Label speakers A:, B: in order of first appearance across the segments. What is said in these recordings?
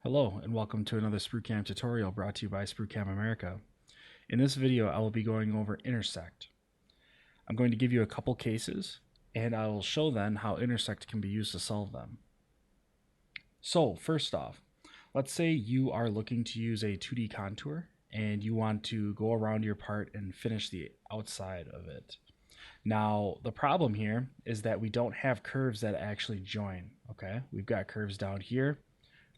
A: Hello and welcome to another SprutCAM tutorial brought to you by SprutCAM America. In this video I will be going over Intersect. I'm going to give you a couple cases and I will show then how Intersect can be used to solve them. So first off, let's say you are looking to use a 2D contour and you want to go around your part and finish the outside of it. Now the problem here is that we don't have curves that actually join. Okay, we've got curves down here,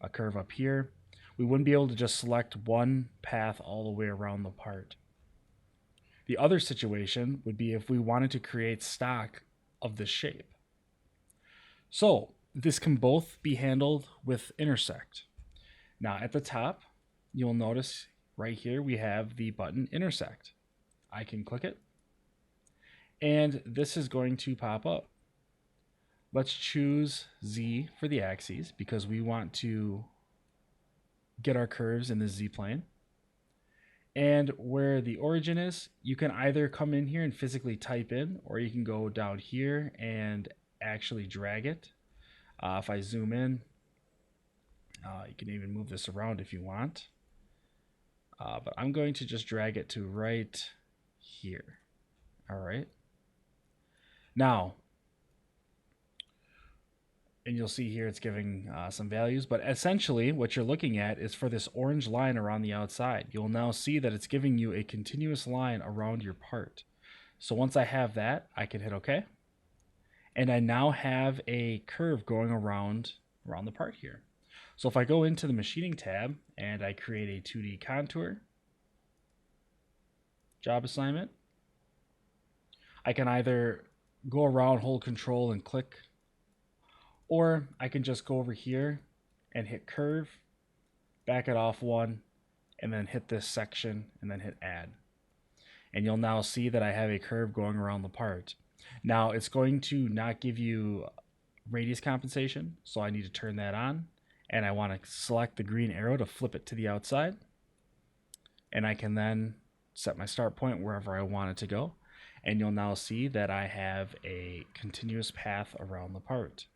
A: a curve up here. We wouldn't be able to just select one path all the way around the part. The other situation would be if we wanted to create stock of this shape. So this can both be handled with Intersect. Now at the top, you'll notice right here we have the button Intersect. I can click it and this is going to pop up. Let's choose Z for the axes because we want to get our curves in the Z plane. And where the origin is, you can either come in here and physically type in, or you can go down here and actually drag it. If I zoom in, you can even move this around if you want. But I'm going to just drag it to right here. All right. Now, and you'll see here it's giving some values, but essentially what you're looking at is for this orange line around the outside. You'll now see that it's giving you a continuous line around your part. So once I have that, I can hit OK. And I now have a curve going around the part here. So if I go into the machining tab and I create a 2D contour job assignment, I can either go around, hold control and click, or I can just go over here and hit curve, back it off one, and then hit this section and then hit add. And you'll now see that I have a curve going around the part. Now it's going to not give you radius compensation, so I need to turn that on. And I want to select the green arrow to flip it to the outside. And I can then set my start point wherever I want it to go. And you'll now see that I have a continuous path around the part.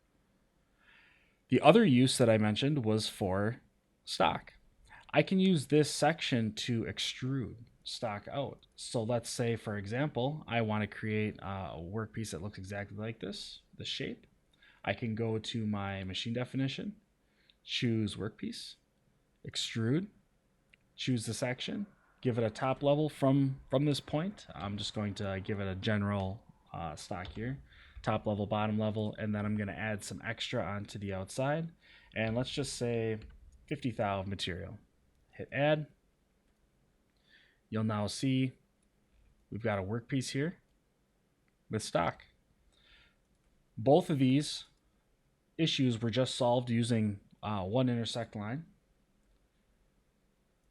A: The other use that I mentioned was for stock. I can use this section to extrude stock out. So let's say, for example, I want to create a workpiece that looks exactly like this shape. I can go to my machine definition, choose workpiece, extrude, choose the section, give it a top level from this point. I'm just going to give it a general stock here. Top level, bottom level, and then I'm going to add some extra onto the outside. And let's just say 50 thou of material. Hit add. You'll now see we've got a workpiece here with stock. Both of these issues were just solved using one intersect line.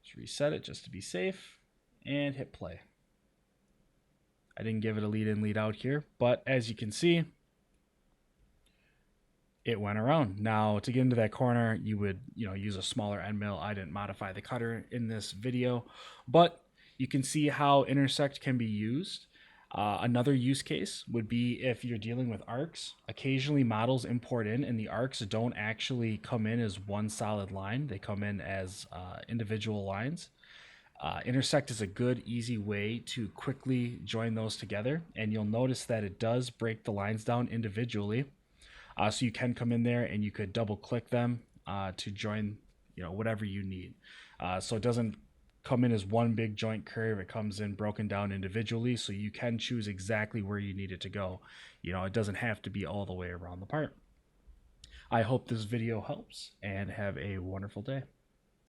A: Let's reset it just to be safe and hit play. I didn't give it a lead in, lead out here, but as you can see, it went around. Now to get into that corner, you would use a smaller end mill. I didn't modify the cutter in this video, but you can see how Intersect can be used. Another use case would be if you're dealing with arcs. Occasionally models import in and the arcs don't actually come in as one solid line. They come in as individual lines. Intersect is a good, easy way to quickly join those together, and you'll notice that it does break the lines down individually. So you can come in there and you could double click them to join whatever you need. So it doesn't come in as one big joint curve. It comes in broken down individually, so you can choose exactly where you need it to go. It doesn't have to be all the way around the part. I hope this video helps and have a wonderful day.